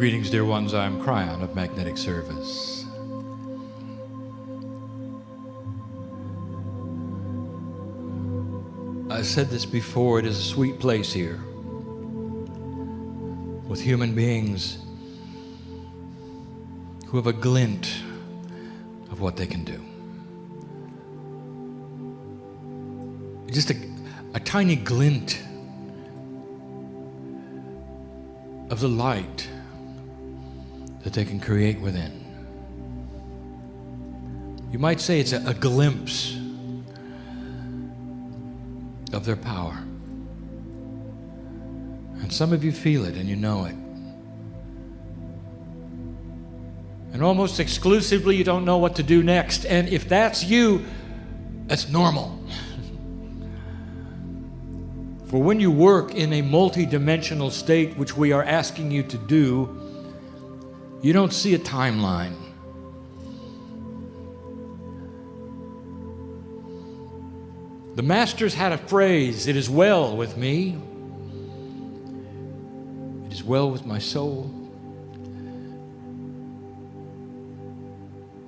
Greetings, dear ones. I'm Kryon of Magnetic Service. I said this before, it is a sweet place here with human beings who have a glint of what they can do. Just a tiny glint of the light that they can create within. You might say it's a glimpse of their power. And some of you feel it and you know it. And almost exclusively you don't know what to do next. And if that's you, that's normal. For when you work in a multi-dimensional state, which we are asking you to do, you don't see a timeline. The masters had a phrase, "It is well with me. It is well with my soul."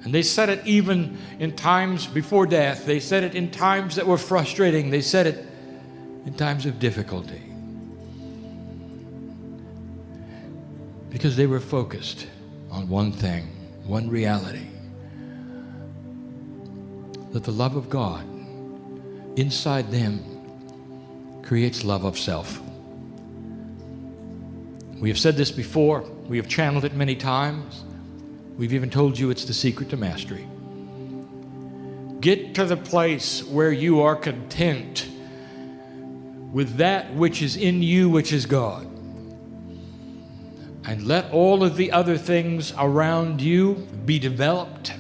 And they said it even in times before death. They said it in times that were frustrating. They said it in times of difficulty. Because they were focused on one thing, one reality. That the love of God inside them creates love of self. We have said this before. We have channeled it many times. We've even told you it's the secret to mastery. Get to the place where you are content with that which is in you, which is God. And let all of the other things around you be developed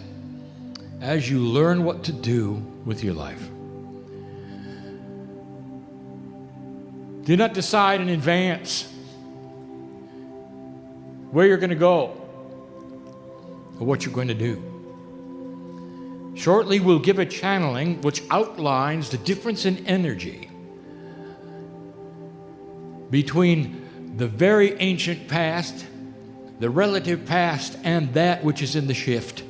as you learn what to do with your life. Do not decide in advance where you're going to go or what you're going to do. Shortly, we'll give a channeling which outlines the difference in energy between the very ancient past, the relative past, and that which is in the shift.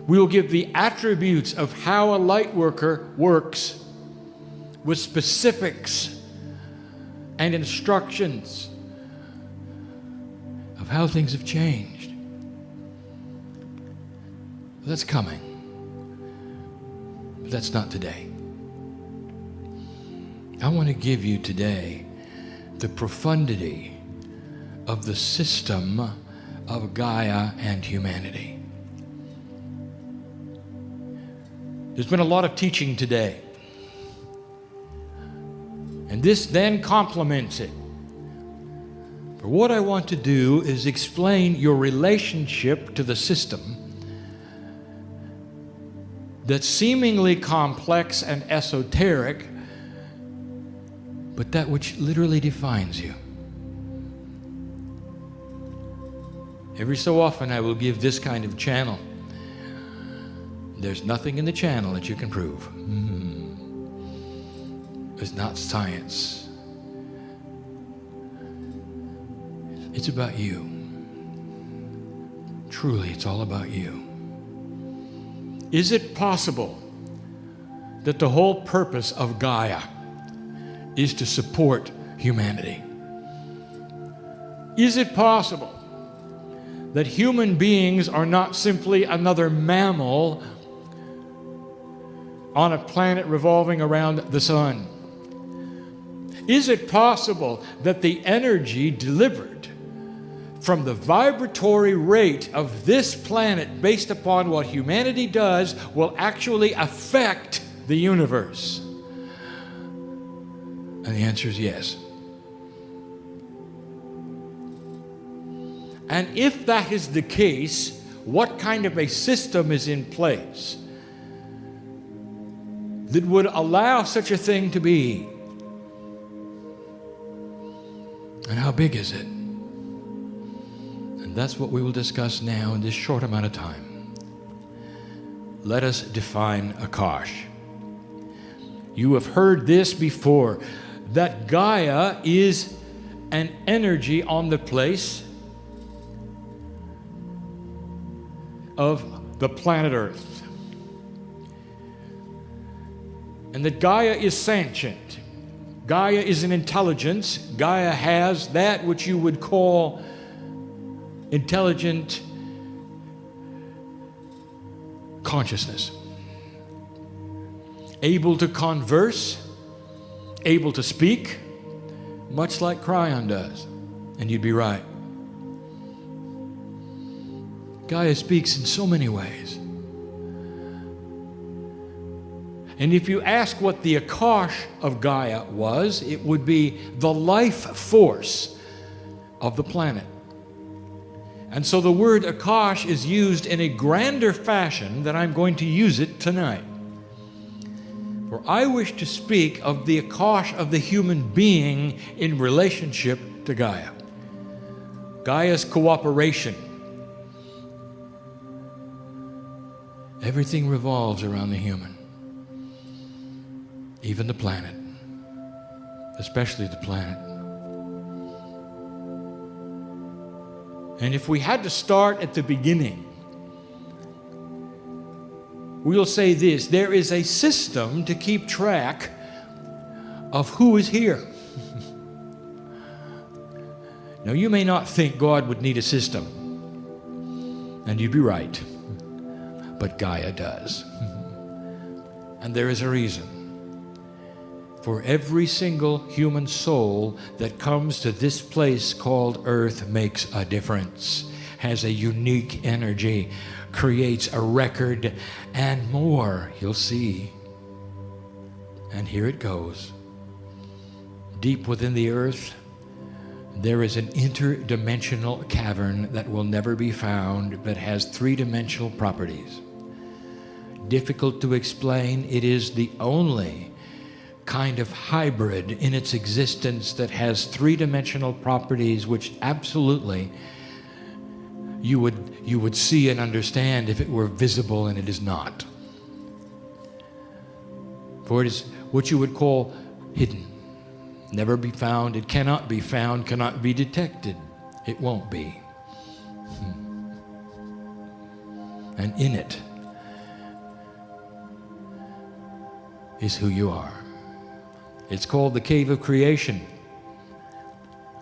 We will give the attributes of how a light worker works with specifics and instructions of how things have changed. That's coming, but that's not today. I want to give you today the profundity of the system of Gaia and humanity. There's been a lot of teaching today, and this then complements it. But what I want to do is explain your relationship to the system that's seemingly complex and esoteric, but that which literally defines you. Every so often I will give this kind of channel. There's nothing in the channel that you can prove. It's not science. It's about you. Truly, it's all about you. Is it possible that the whole purpose of Gaia is to support humanity? Is it possible that human beings are not simply another mammal on a planet revolving around the sun? Is it possible that the energy delivered from the vibratory rate of this planet based upon what humanity does will actually affect the universe? And the answer is yes. And if that is the case, what kind of a system is in place that would allow such a thing to be? And how big is it? And that's what we will discuss now in this short amount of time. Let us define Akash. You have heard this before, that Gaia is an energy on the place of the planet Earth. And that Gaia is sentient. Gaia is an intelligence. Gaia has that which you would call intelligent consciousness. Able to converse, able to speak, much like Kryon does. And you'd be right. Gaia speaks in so many ways. And if you ask what the Akash of Gaia was, it would be the life force of the planet. And so the word Akash is used in a grander fashion than I'm going to use it tonight. For I wish to speak of the Akash of the human being in relationship to Gaia. Gaia's cooperation. Everything revolves around the human. Even the planet. Especially the planet. And if we had to start at the beginning, we'll say this: there is a system to keep track of who is here. Now, you may not think God would need a system, and you'd be right, but Gaia does. And there is a reason. For every single human soul that comes to this place called Earth makes a difference, has a unique energy, creates a record, and more, you'll see. And here it goes. Deep within the earth, there is an interdimensional cavern that will never be found, but has three-dimensional properties. Difficult to explain, it is the only kind of hybrid in its existence that has three-dimensional properties which absolutely you would see and understand if it were visible, and it is not. For it is what you would call hidden. Never be found. It cannot be found, cannot be detected. It won't be. And in it is who you are. It's called the Cave of Creation.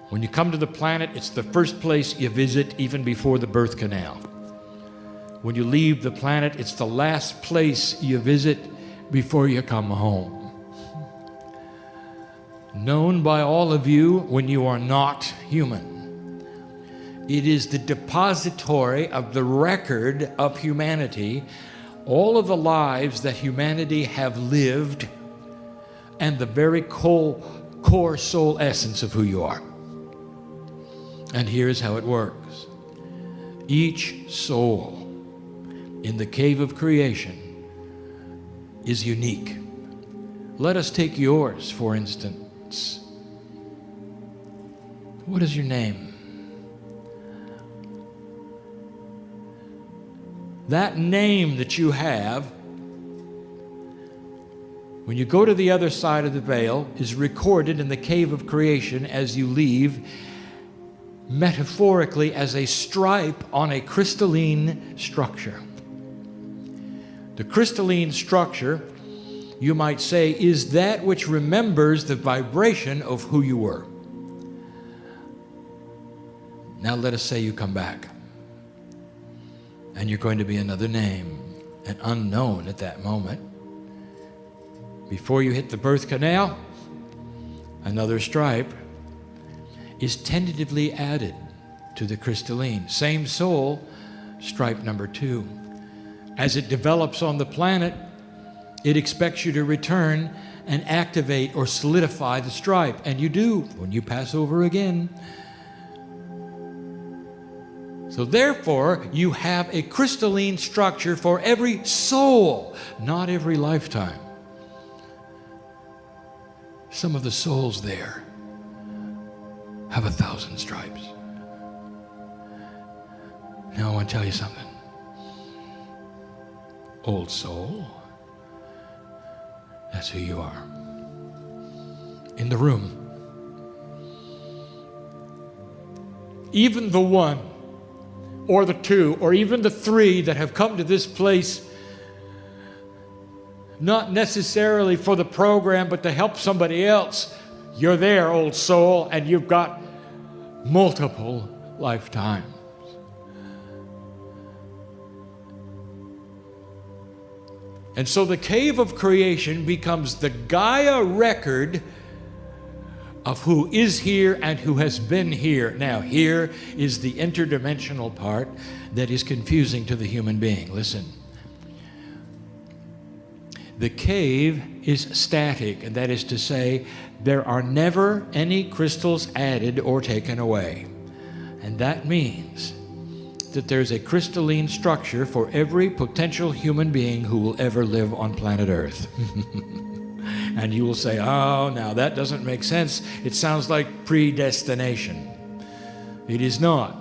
When you come to the planet, it's the first place you visit even before the birth canal. When you leave the planet, it's the last place you visit before you come home. Known by all of you when you are not human. It is the depository of the record of humanity, all of the lives that humanity have lived, and the very core soul essence of who you are. And here's how it works. Each soul in the cave of creation is unique. Let us take yours, for instance. What is your name? That name that you have, when you go to the other side of the veil, is recorded in the cave of creation as you leave, metaphorically as a stripe on a crystalline structure. The crystalline structure, you might say, is that which remembers the vibration of who you were. Now let us say you come back, and you're going to be another name, an unknown at that moment. Before you hit the birth canal, another stripe is tentatively added to the crystalline. Same soul, stripe number 2. As it develops on the planet, it expects you to return and activate or solidify the stripe. And you do when you pass over again. So therefore, you have a crystalline structure for every soul, not every lifetime. Some of the souls there have 1,000 stripes. Now I want to tell you something. Old soul, that's who you are. In the room. Even the one or the 2 or even the 3 that have come to this place not necessarily for the program but to help somebody else, you're there, old soul, and you've got multiple lifetimes. And so the cave of creation becomes the Gaia record of who is here and who has been here. Now, here is the interdimensional part that is confusing to the human being. Listen. The cave is static, and that is to say, there are never any crystals added or taken away. And that means that there's a crystalline structure for every potential human being who will ever live on planet Earth. And you will say, oh, now that doesn't make sense. It sounds like predestination. It is not.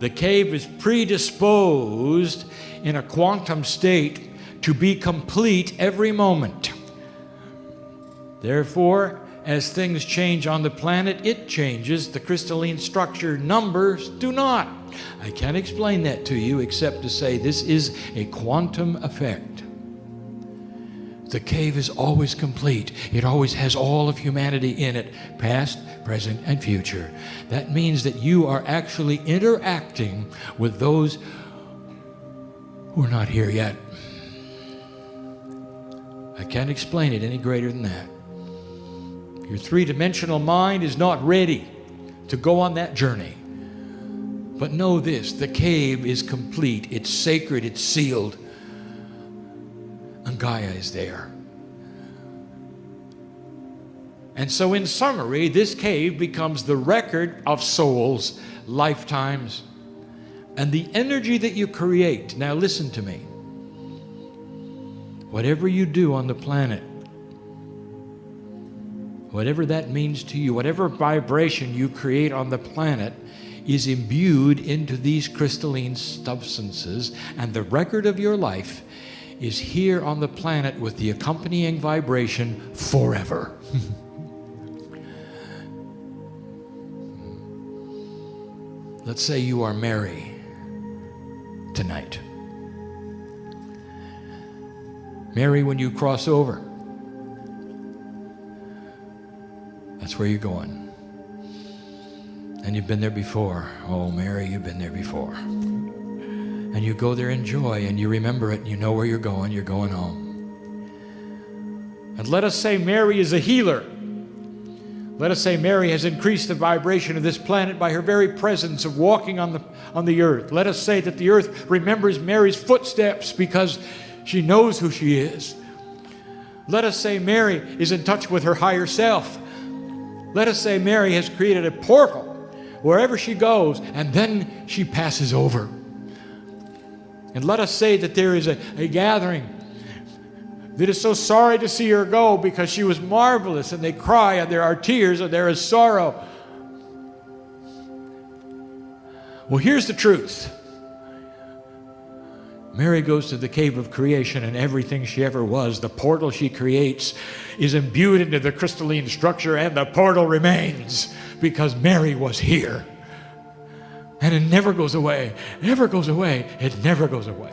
The cave is predisposed in a quantum state to be complete every moment. Therefore, as things change on the planet, it changes. The crystalline structure numbers do not. I can't explain that to you except to say this is a quantum effect. The cave is always complete. It always has all of humanity in it, past, present, and future. That means that you are actually interacting with those who are not here yet. I can't explain it any greater than that. Your three-dimensional mind is not ready to go on that journey. But know this, the cave is complete, it's sacred, it's sealed, and Gaia is there. And so in summary, this cave becomes the record of souls, lifetimes, and the energy that you create. Now listen to me. Whatever you do on the planet, whatever that means to you, whatever vibration you create on the planet is imbued into these crystalline substances, and the record of your life is here on the planet with the accompanying vibration forever. Let's say you are Mary tonight. Mary, when you cross over, that's where you're going. And you've been there before. Oh, Mary, you've been there before. And you go there in joy, and you remember it, and you know where you're going home. And let us say Mary is a healer. Let us say Mary has increased the vibration of this planet by her very presence of walking on the earth. Let us say that the earth remembers Mary's footsteps because she knows who she is. Let us say Mary is in touch with her higher self. Let us say Mary has created a portal wherever she goes, and then she passes over. And let us say that there is a gathering that is so sorry to see her go because she was marvelous, and they cry, and there are tears, and there is sorrow. Well, here's the truth. Mary goes to the cave of creation, and everything she ever was, the portal she creates, is imbued into the crystalline structure, and the portal remains because Mary was here. And it never goes away, never goes away, it never goes away.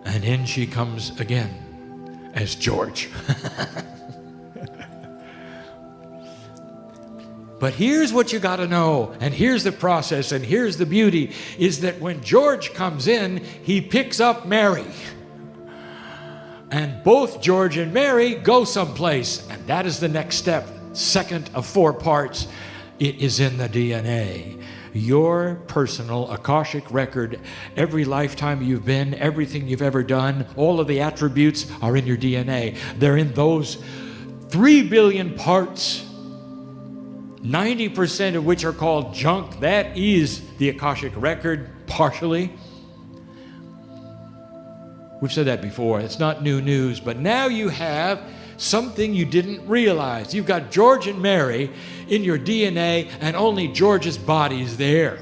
And in she comes again as George. But here's what you got to know, and here's the process, and here's the beauty, is that when George comes in, he picks up Mary. And both George and Mary go someplace, and that is the next step, second of 4 parts. It is in the DNA. Your personal Akashic record, every lifetime you've been, everything you've ever done, all of the attributes are in your DNA. They're in those 3 billion parts, 90% of which are called junk. That is the Akashic record, partially. We've said that before. It's not new news, but now you have something you didn't realize. You've got George and Mary in your DNA, and only George's body is there.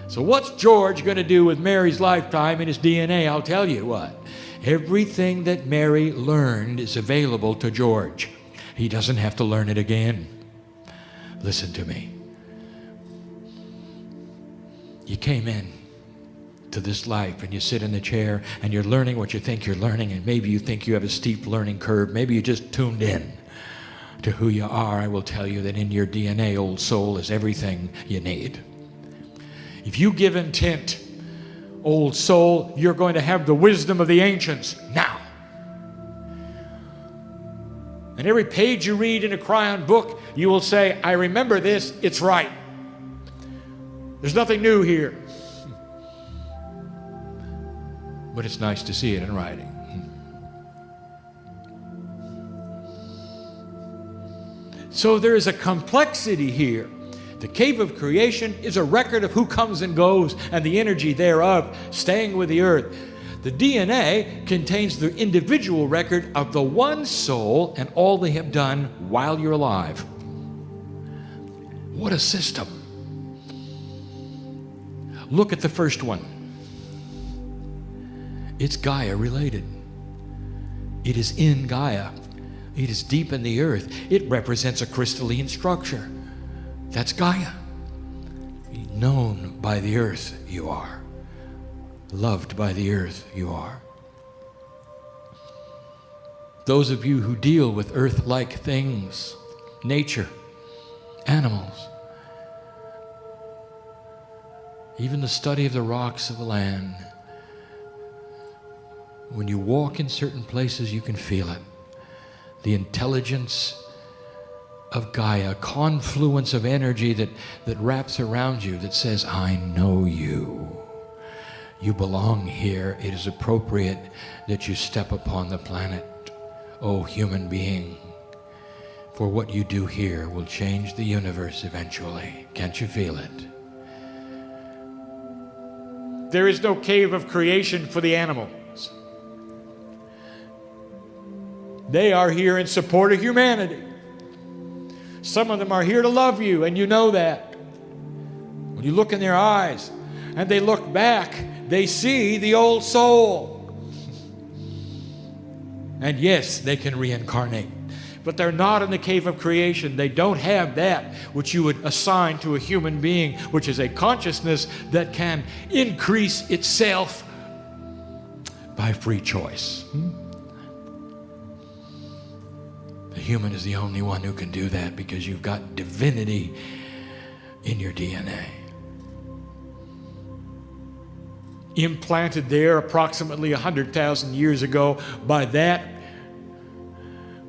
So what's George going to do with Mary's lifetime in his DNA? I'll tell you what. Everything that Mary learned is available to George. He doesn't have to learn it again. Listen to me. You came in to this life and you sit in the chair and you're learning what you think you're learning, and maybe you think you have a steep learning curve. Maybe you just tuned in to who you are. I will tell you that in your DNA, old soul, is everything you need. If you give intent, old soul, you're going to have the wisdom of the ancients now. And every page you read in a Kryon book, you will say, I remember this, it's right. There's nothing new here. But it's nice to see it in writing. So there is a complexity here. The cave of creation is a record of who comes and goes and the energy thereof staying with the earth. The DNA contains the individual record of the one soul and all they have done while you're alive. What a system. Look at the first one. It's Gaia related. It is in Gaia. It is deep in the earth. It represents a crystalline structure. That's Gaia. Known by the earth you are. Loved by the earth you are. Those of you who deal with earth-like things, nature, animals, even the study of the rocks of the land, when you walk in certain places, you can feel it. The intelligence of Gaia, a confluence of energy that wraps around you, that says, I know you. You belong here. It is appropriate that you step upon the planet, oh human being. For what you do here will change the universe eventually. Can't you feel it? There is no cave of creation for the animals. They are here in support of humanity. Some of them are here to love you, and you know that. When you look in their eyes and they look back, they see the old soul. And yes, they can reincarnate. But they're not in the cave of creation. They don't have that which you would assign to a human being, which is a consciousness that can increase itself by free choice. The human is the only one who can do that because you've got divinity in your DNA. Implanted there approximately 100,000 years ago by that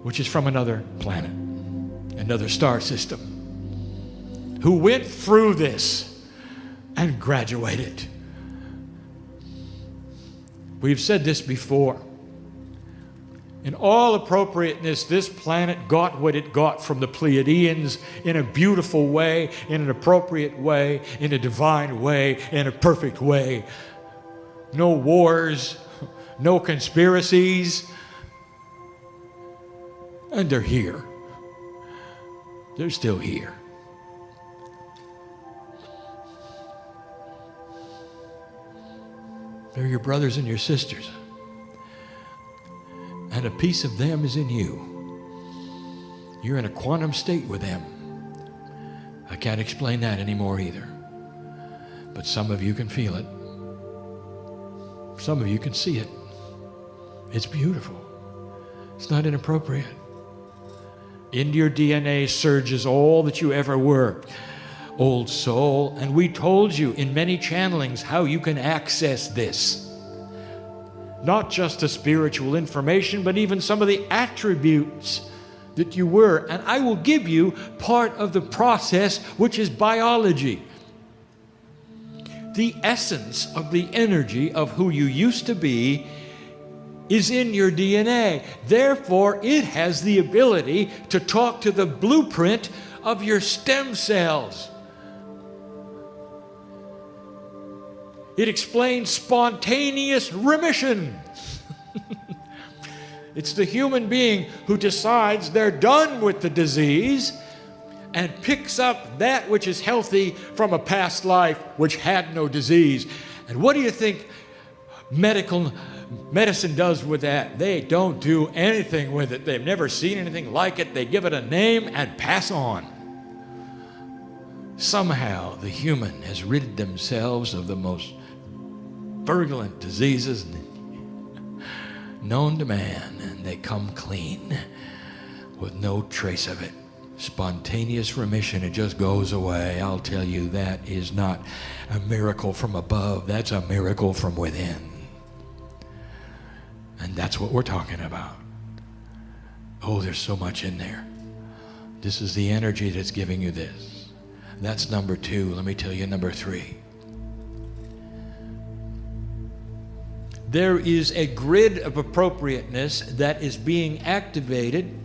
which is from another planet, another star system, who went through this and graduated. We've said this before. In all appropriateness, this planet got what it got from the Pleiadians in a beautiful way, in an appropriate way, in a divine way, in a perfect way. No wars, no conspiracies. And they're here. They're still here. They're your brothers and your sisters. And a piece of them is in you. You're in a quantum state with them. I can't explain that anymore either. But some of you can feel it. Some of you can see it. It's beautiful. It's not inappropriate. Into your DNA surges all that you ever were, old soul. And we told you in many channelings how you can access this. Not just the spiritual information, but even some of the attributes that you were. And I will give you part of the process, which is biology. The essence of the energy of who you used to be is in your DNA. Therefore, it has the ability to talk to the blueprint of your stem cells. It explains spontaneous remission. It's the human being who decides they're done with the disease and picks up that which is healthy from a past life which had no disease. And what do you think medicine does with that? They don't do anything with it. They've never seen anything like it. They give it a name and pass on. somehow the human has rid themselves of the most virulent diseases known to man, and they come clean with no trace of it. Spontaneous remission, it just goes away. I'll tell you, that is not a miracle from above. That's a miracle from within. And that's what we're talking about. Oh, there's so much in there. This is the energy that's giving you this. That's number 2. Let me tell you number 3. There is a grid of appropriateness that is being activated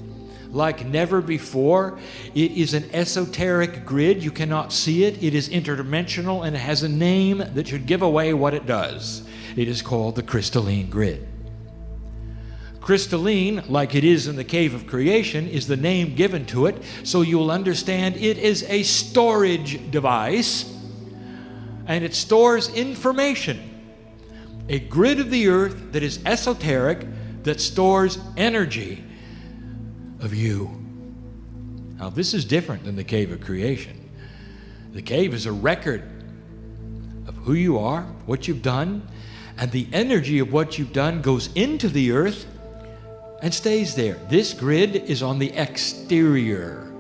like never before. It is an esoteric grid. You cannot see it. It is interdimensional, and it has a name that should give away what it does. It is called the crystalline grid. Crystalline, like it is in the cave of creation, is the name given to it, so you'll understand it is a storage device, and it stores information. A grid of the earth that is esoteric, that stores energy of you. Now, this is different than the cave of creation. The cave is a record of who you are, what you've done, and the energy of what you've done goes into the earth and stays there. This grid is on the exterior,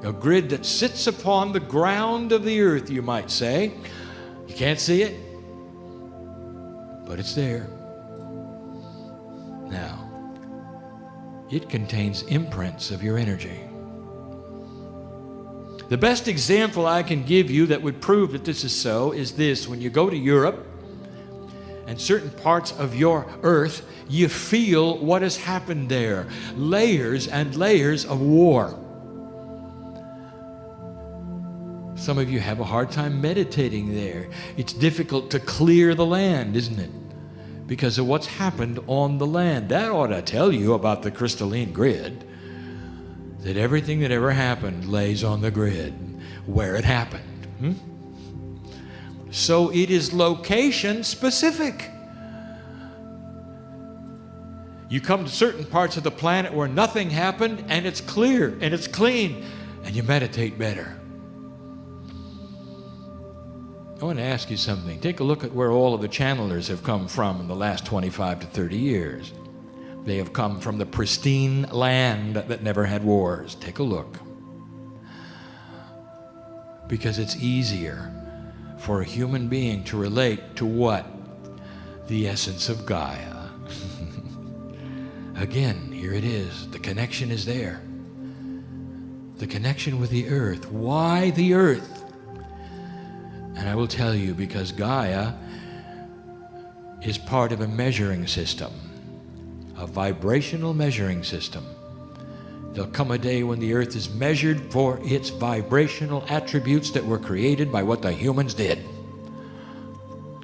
a grid that sits upon the ground of the earth, you might say. You can't see it, but it's there. Now, it contains imprints of your energy. The best example I can give you that would prove that this is so is this. When you go to Europe and certain parts of your earth, you feel what has happened there. Layers and layers of war. Some of you have a hard time meditating there. It's difficult to clear the land, isn't it? Because of what's happened on the land. That ought to tell you about the crystalline grid. That everything that ever happened lays on the grid where it happened. So it is location specific. You come to certain parts of the planet where nothing happened, and it's clear and it's clean, and you meditate better. I want to ask you something. Take a look at where all of the channelers have come from in the last 25 to 30 years. They have come from the pristine land that never had wars. Take a look. Because it's easier for a human being to relate to what? The essence of Gaia. Again, here it is. The connection is there. The connection with the earth. Why the earth? And I will tell you, because Gaia is part of a measuring system, a vibrational measuring system. There'll come a day when the earth is measured for its vibrational attributes that were created by what the humans did.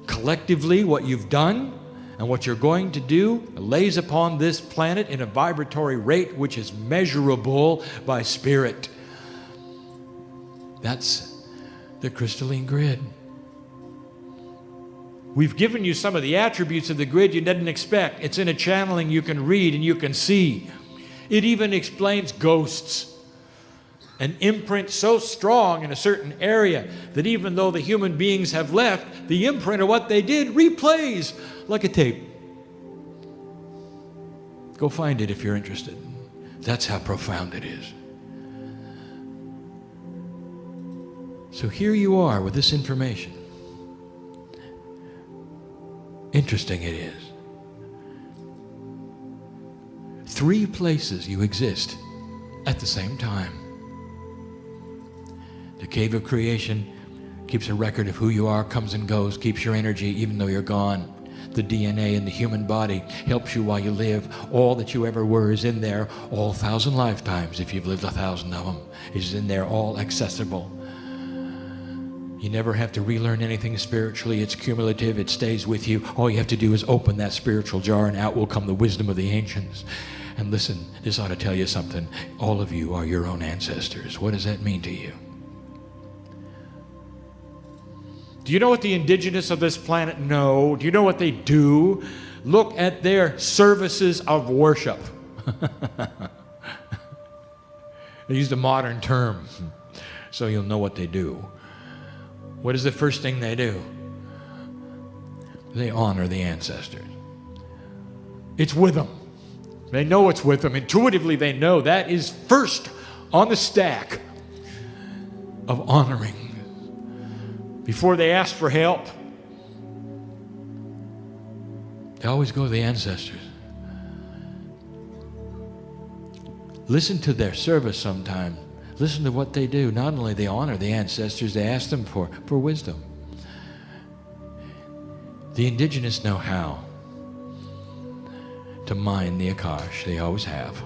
Collectively, what you've done and what you're going to do lays upon this planet in a vibratory rate which is measurable by spirit. That's the crystalline grid. We've given you some of the attributes of the grid you didn't expect. It's in a channeling you can read and you can see. It even explains ghosts. An imprint so strong in a certain area that even though the human beings have left, the imprint of what they did replays like a tape. Go find it if you're interested. That's how profound it is. So here you are with this information. Interesting it is. 3 places you exist at the same time. The cave of creation keeps a record of who you are, comes and goes, keeps your energy even though you're gone. The DNA in the human body helps you while you live. All that you ever were is in there. All 1,000 lifetimes, if you've lived 1,000 of them, is in there, all accessible. You never have to relearn anything spiritually. It's cumulative. It stays with you. All you have to do is open that spiritual jar, and out will come the wisdom of the ancients. And listen, this ought to tell you something. All of you are your own ancestors. What does that mean to you? Do you know what the indigenous of this planet know? Do you know what they do? Look at their services of worship. I used a modern term. so you'll know what they do. What is the first thing they do? They honor the ancestors. It's with them. They know it's with them. Intuitively, they know that is first on the stack of honoring. Before they ask for help, they always go to the ancestors. Listen to their service sometime. Listen to what they do. Not only they honor the ancestors, they ask them for wisdom. The indigenous know how to mine the Akash. They always have.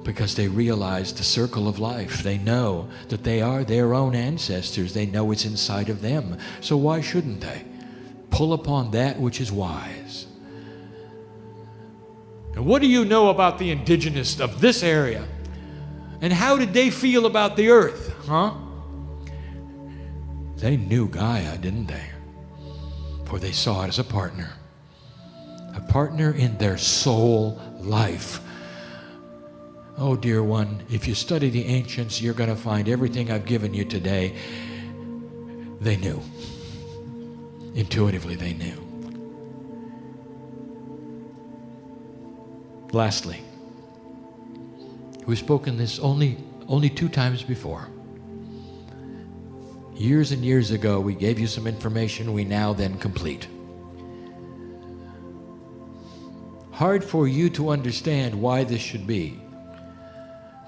Because they realize the circle of life. They know that they are their own ancestors. They know it's inside of them. So why shouldn't they pull upon that which is wise? And what do you know about the indigenous of this area? And how did they feel about the earth? Huh? They knew Gaia, didn't they? For they saw it as a partner in their soul life. Oh, dear one, if you study the ancients, you're going to find everything I've given you today. They knew. Intuitively, they knew. Lastly, we've spoken this only 2 times before. Years and years ago, we gave you some information we now then complete. Hard for you to understand why this should be.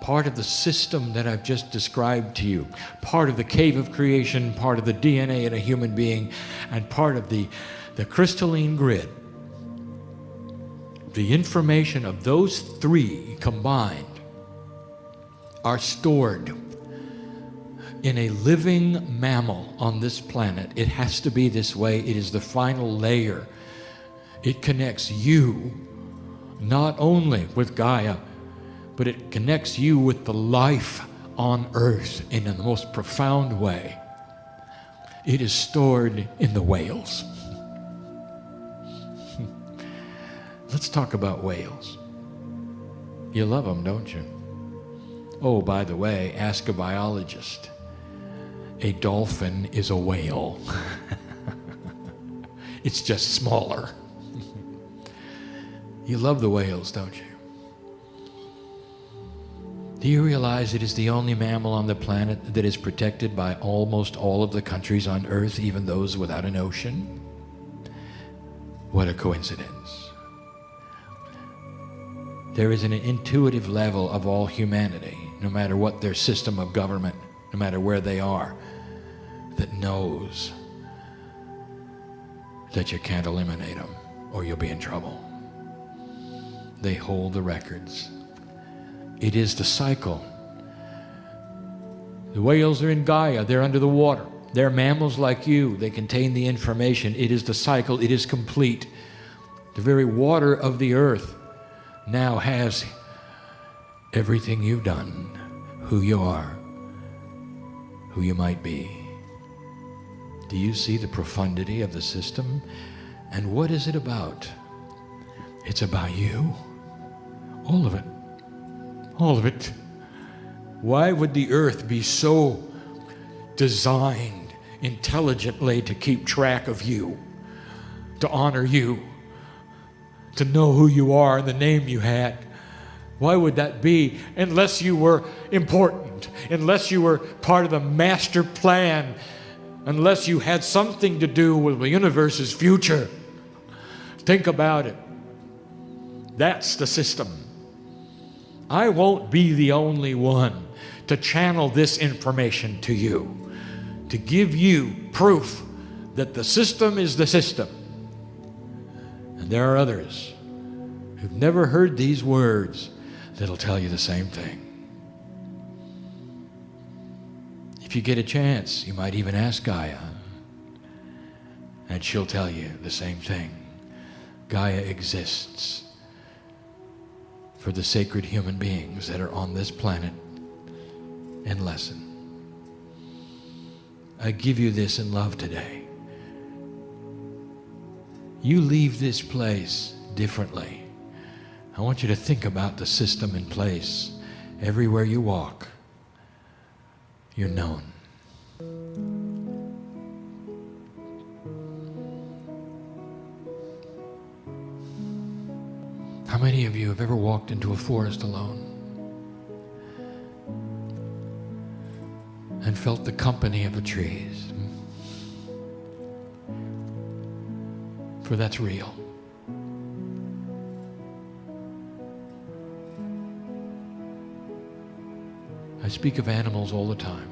Part of the system that I've just described to you, part of the cave of creation, part of the DNA in a human being, and part of the crystalline grid. The information of those 3 combined are stored in a living mammal on this planet. It has to be this way. It is the final layer. It connects you not only with Gaia, but it connects you with the life on earth in the most profound way. It is stored in the whales. Let's talk about whales. You love them, don't you? Oh, by the way, ask a biologist. A dolphin is a whale. It's just smaller. You love the whales, don't you? Do you realize it is the only mammal on the planet that is protected by almost all of the countries on Earth, even those without an ocean? What a coincidence. There is an intuitive level of all humanity, no matter what their system of government, no matter where they are, that knows that you can't eliminate them or you'll be in trouble. They hold the records. It is the cycle. The whales are in Gaia. They're under the water. They're mammals like you. They contain the information. It is the cycle. It is complete. The very water of the earth now has everything you've done, who you are, who you might be. Do you see the profundity of the system? And what is it about? It's about you. All of it. All of it. Why would the earth be so designed intelligently to keep track of you, to honor you, to know who you are and the name you had? Why would that be unless you were important, unless you were part of the master plan, unless you had something to do with the universe's future? Think about it. That's the system. I won't be the only one to channel this information to you, to give you proof that the system is the system. And there are others who've never heard these words that'll tell you the same thing. If you get a chance, you might even ask Gaia, and she'll tell you the same thing. Gaia exists for the sacred human beings that are on this planet and lesson. I give you this in love today. You leave this place differently. I want you to think about the system in place everywhere you walk. you're known. How many of you have ever walked into a forest alone and felt the company of the trees? For that's real. I speak of animals all the time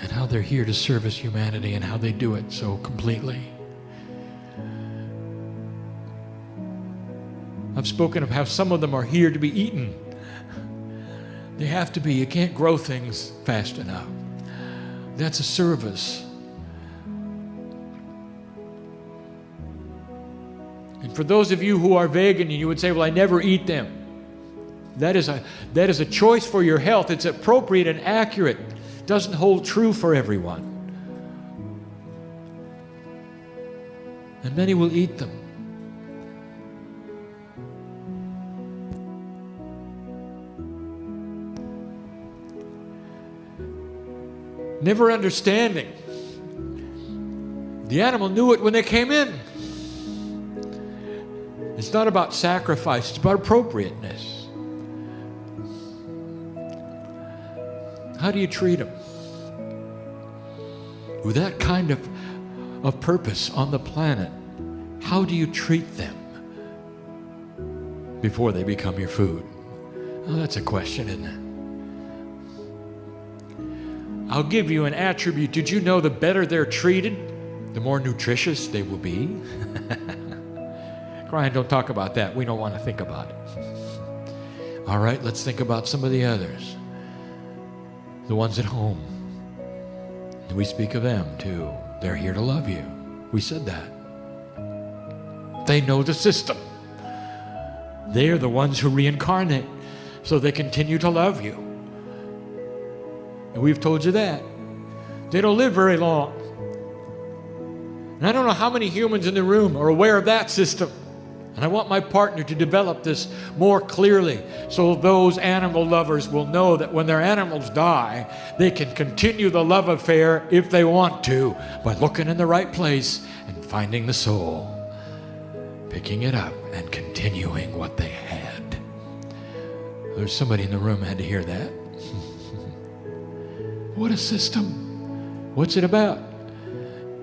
and how they're here to service humanity and how they do it so completely. I've spoken of how some of them are here to be eaten. They have to be. You can't grow things fast enough. That's a service. And for those of you who are vegan and you would say, well, I never eat them. That is a choice for your health. It's appropriate and accurate. It doesn't hold true for everyone. And many will eat them. Never understanding. The animal knew it when they came in. It's not about sacrifice, it's about appropriateness. How do you treat them? With that kind of purpose on the planet, how do you treat them before they become your food? Oh, that's a question, isn't it? I'll give you an attribute. Did you know the better they're treated, the more nutritious they will be? Kryon, don't talk about that. We don't want to think about it. All right, let's think about some of the others. The ones at home. We speak of them too. They're here to love you. We said that. They know the system. They're the ones who reincarnate, so they continue to love you. And we've told you that. They don't live very long. And I don't know how many humans in the room are aware of that system. And I want my partner to develop this more clearly so those animal lovers will know that when their animals die, they can continue the love affair if they want to by looking in the right place and finding the soul, picking it up and continuing what they had. There's somebody in the room who had to hear that. What a system. What's it about?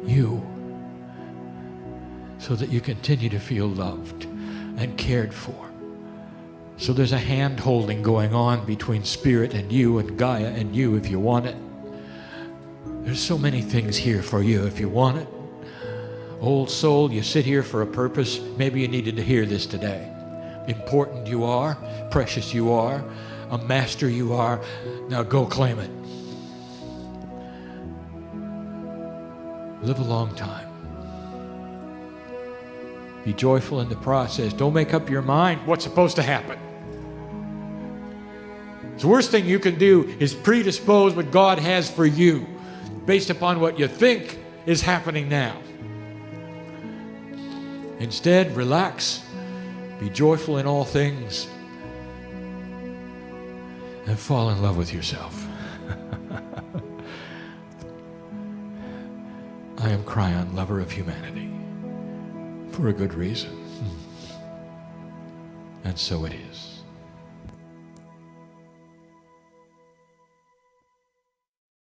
You. So that you continue to feel loved and cared for. So there's a hand-holding going on between spirit and you and Gaia and you if you want it. There's so many things here for you if you want it. Old soul, you sit here for a purpose. Maybe you needed to hear this today. Important you are, precious you are, a master you are. Now go claim it. Live a long time. Be joyful in the process. Don't make up your mind what's supposed to happen. The worst thing you can do is predispose what God has for you based upon what you think is happening now. Instead, relax. Be joyful in all things. And fall in love with yourself. I am Kryon, lover of humanity. For a good reason. And so it is.